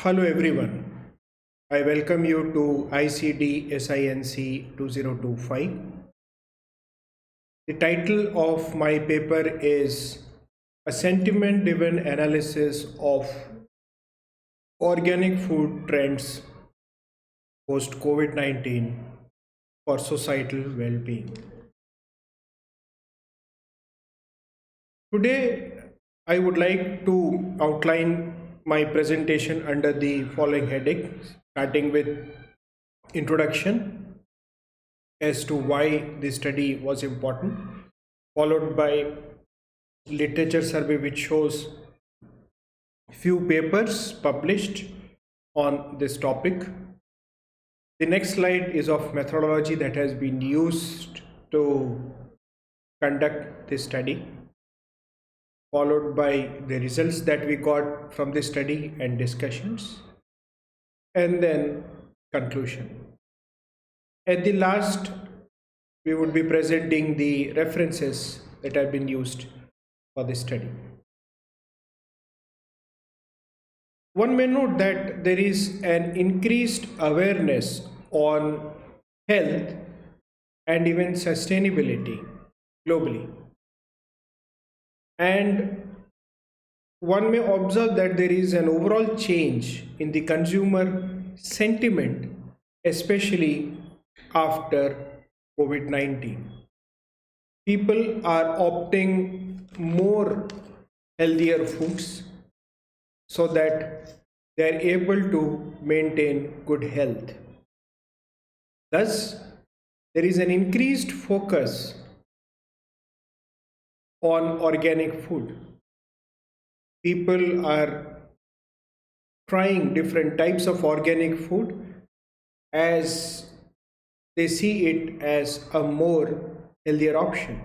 Hello everyone. I welcome you to ICD SINC 2025. The title of my paper is A Sentiment Driven Analysis of Organic Food Trends Post COVID 19 for Societal Well Being. Today, I would like to outline my presentation under the following heading, starting with introduction as to why this study was important, followed by literature survey which shows few papers published on this topic. The next slide is of methodology that has been used to conduct this study, followed by the results that we got from this study and discussions, and then conclusion. At the last, we would be presenting the references that have been used for this study. One may note that there is an increased awareness on health and even sustainability globally. And one may observe that there is an overall change in the consumer sentiment, especially after COVID 19. People are opting more healthier foods so that they are able to maintain good health. Thus, there is an increased focus on organic food. People are trying different types of organic food as they see it as a more healthier option.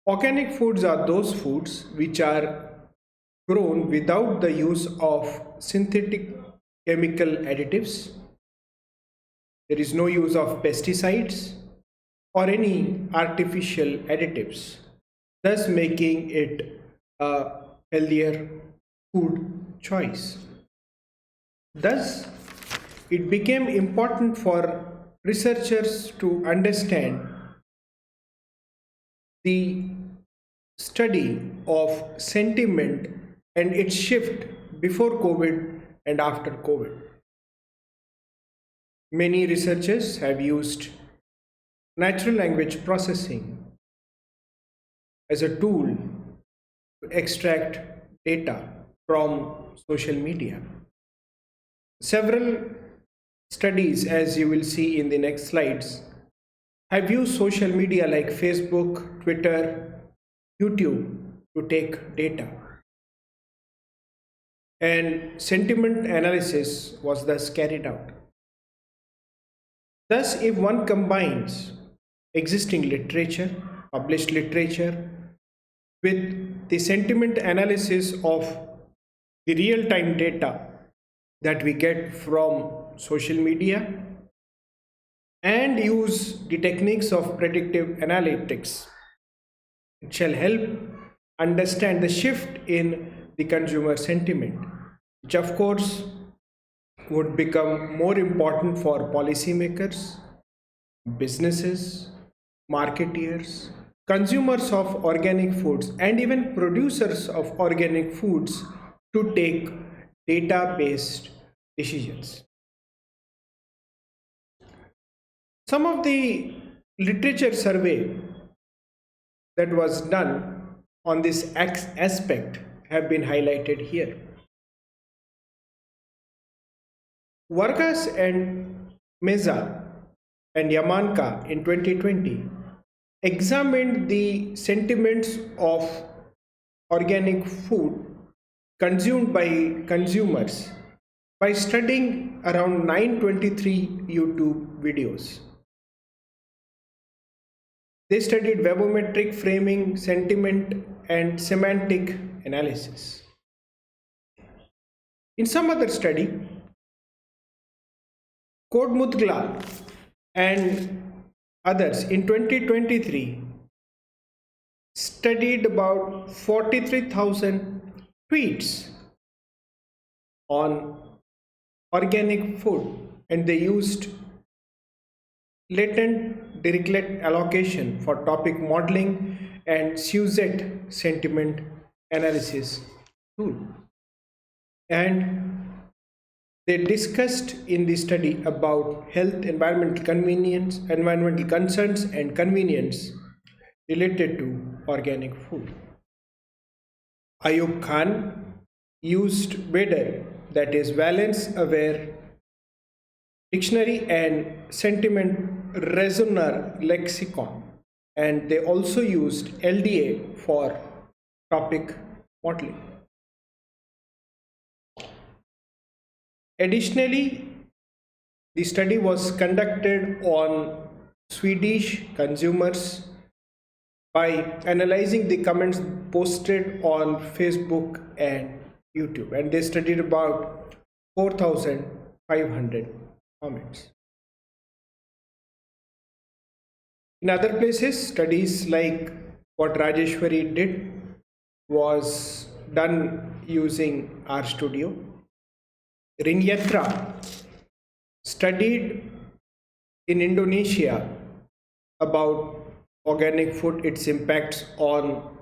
Organic foods are those foods which are grown without the use of synthetic chemical additives. There is no use of pesticides or any artificial additives, thus making it a healthier food choice. Thus, it became important for researchers to understand the study of sentiment and its shift before COVID and after COVID. Many researchers have used natural language processing as a tool to extract data from social media. Several studies, as you will see in the next slides, have used social media like Facebook, Twitter, YouTube to take data. And sentiment analysis was thus carried out. Thus, if one combines existing literature, published literature, with the sentiment analysis of the real-time data that we get from social media, and use the techniques of predictive analytics, it shall help understand the shift in the consumer sentiment, which of course would become more important for policymakers, businesses, marketeers, consumers of organic foods, and even producers of organic foods to take data-based decisions. Some of the literature survey that was done on this aspect have been highlighted here. Vargas and Meza and Yamanka in 2020 examined the sentiments of organic food consumed by consumers by studying around 923 YouTube videos. They studied webometric framing, sentiment, and semantic analysis. In some other study, Kodmutgla and others in 2023 studied about 43,000 tweets on organic food, and they used latent Dirichlet allocation for topic modeling and Suzette sentiment analysis tool. And they discussed in the study about health, environmental convenience, environmental concerns, and convenience related to organic food. Ayub Khan used VADAR, that is Valence Aware Dictionary and Sentiment Reasoner Lexicon, and they also used LDA for topic modeling. Additionally, the study was conducted on Swedish consumers by analyzing the comments posted on Facebook and YouTube, and they studied about 4,500 comments. In other places, studies like what Rajeshwari did was done using RStudio. Rinyatra studied in Indonesia about organic food, its impacts on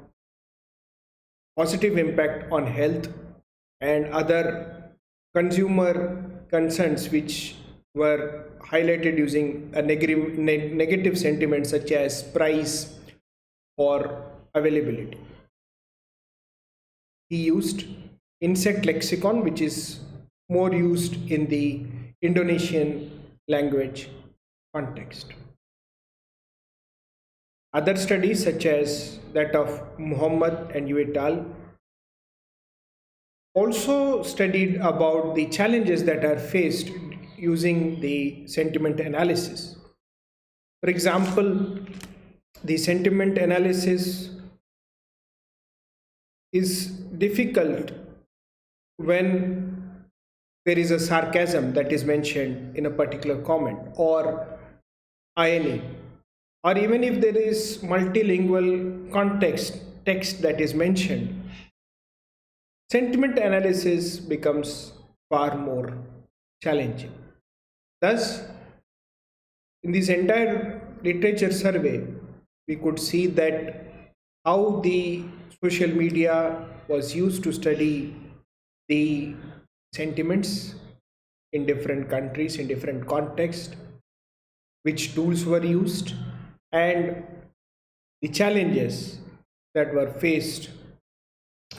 positive impact on health and other consumer concerns which were highlighted using a negative sentiment such as price or availability. He used insect lexicon, which is more used in the Indonesian language context. Other studies, such as that of Muhammad and Yu et al., also studied about the challenges that are faced using the sentiment analysis. For example, the sentiment analysis is difficult when there is a sarcasm that is mentioned in a particular comment, or irony, or even if there is multilingual context text that is mentioned. Sentiment analysis becomes far more challenging. Thus, in this entire literature survey, we could see that how the social media was used to study the sentiments in different countries, in different contexts, which tools were used, and the challenges that were faced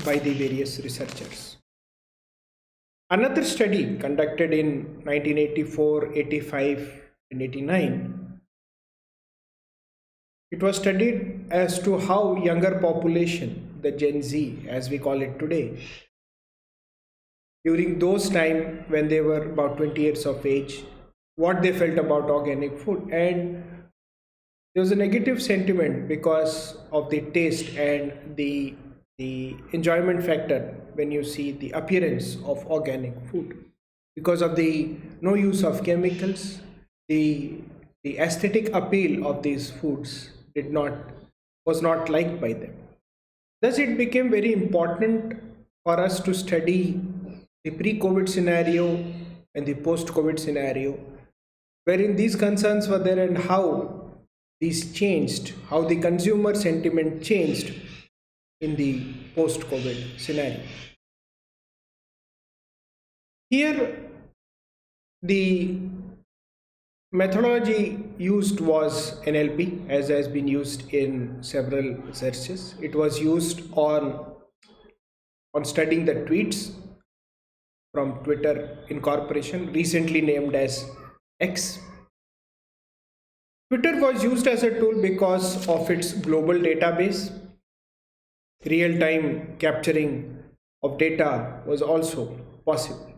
by the various researchers. Another study conducted in 1984, 85, and 89, it was studied as to how younger population, the Gen Z as we call it today, during those time when they were about 20 years of age, what they felt about organic food. And there was a negative sentiment because of the taste and the enjoyment factor when you see the appearance of organic food, because of the no use of chemicals. The aesthetic appeal of these foods did not was not liked by them. Thus it became very important for us to study the pre-COVID scenario and the post-COVID scenario, wherein these concerns were there and how these changed, how the consumer sentiment changed in the post-COVID scenario. Here, the methodology used was NLP, as has been used in several researches. It was used on studying the tweets from Twitter Incorporation, recently named as X. Twitter was used as a tool because of its global database. Real-time capturing of data was also possible.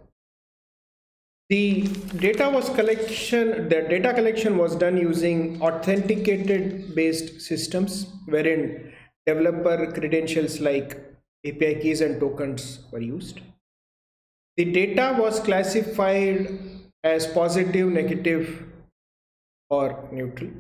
The data collection was done using authenticated based systems, wherein developer credentials like API keys and tokens were used. The data was classified as positive, negative, or neutral.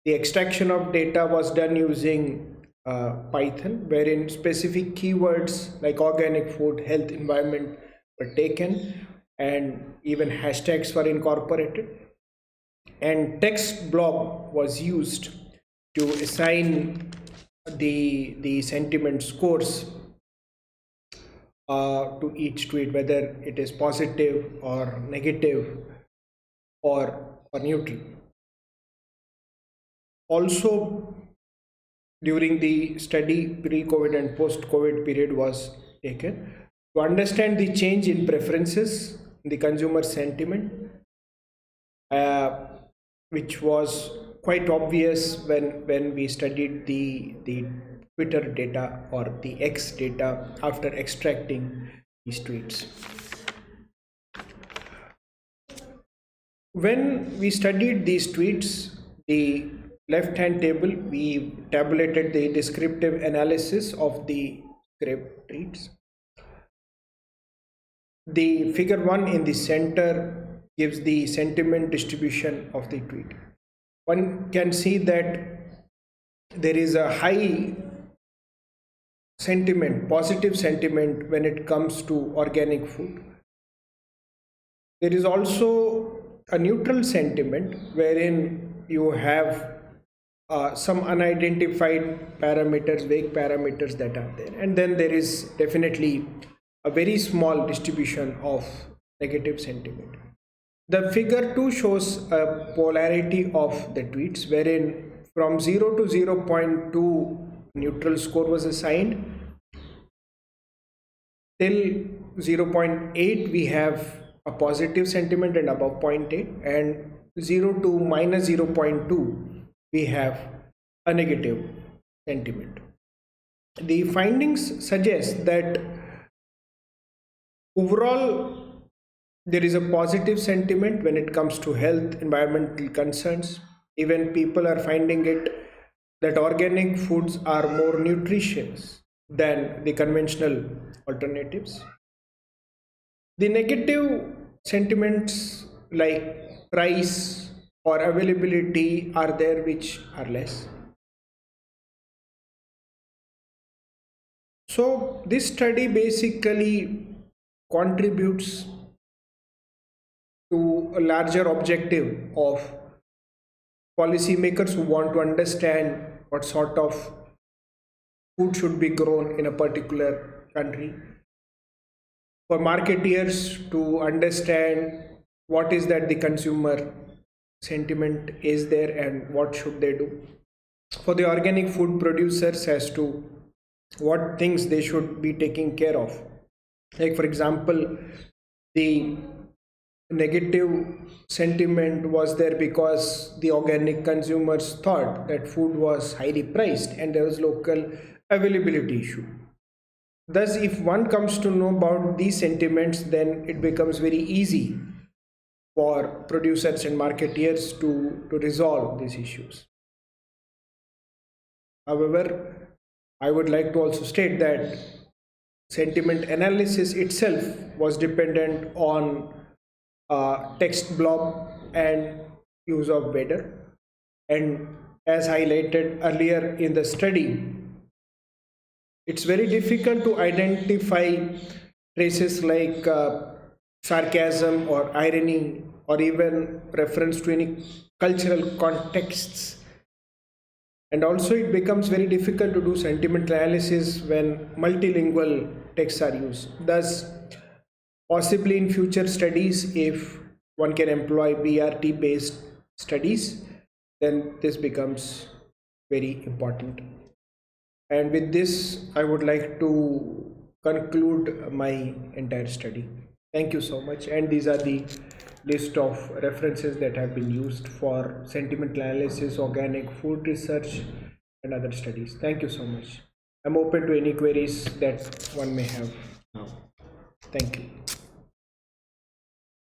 The extraction of data was done using Python, wherein specific keywords like organic food, health, environment were taken, and even hashtags were incorporated, and text blob was used to assign the sentiment scores to each tweet, whether it is positive or negative or neutral. Also, during the study, pre-COVID and post-COVID period was taken to understand the change in preferences, the consumer sentiment, uh, which was quite obvious when we studied the Twitter data or the X data after extracting these tweets. When we studied these tweets, the left hand table, we tabulated the descriptive analysis of the scraped tweets. The figure 1 in the center gives the sentiment distribution of the tweet. One can see that there is a high sentiment, positive sentiment when it comes to organic food. There is also a neutral sentiment wherein you have some unidentified parameters, vague parameters that are there, and then there is definitely a very small distribution of negative sentiment. The figure 2 shows a polarity of the tweets wherein from 0 to 0.2 neutral score was assigned, till 0.8 we have a positive sentiment and above 0.8, and 0 to minus 0.2 we have a negative sentiment. The findings suggest that overall there is a positive sentiment when it comes to health, environmental concerns. Even people are finding it that organic foods are more nutritious than the conventional alternatives. The negative sentiments like price or availability are there, which are less. So this study basically contributes to a larger objective of policymakers who want to understand what sort of food should be grown in a particular country, for marketeers to understand what is that the consumer sentiment is there and what should they do, for the organic food producers as to what things they should be taking care of. Like for example, the negative sentiment was there because the organic consumers thought that food was highly priced and there was local availability issue. Thus, if one comes to know about these sentiments, then it becomes very easy for producers and marketeers to resolve these issues. However, I would like to also state that sentiment analysis itself was dependent on text blob and use of weather, and as highlighted earlier in the study, it's very difficult to identify traces like sarcasm or irony or even reference to any cultural contexts, and also it becomes very difficult to do sentiment analysis when multilingual texts are used. Thus, possibly in future studies, if one can employ BRT based studies, then this becomes very important. And with this, I would like to conclude my entire study. Thank you so much. And these are the list of references that have been used for sentiment analysis, organic food research, and other studies. Thank you so much. I'm open to any queries that one may have now. Thank you.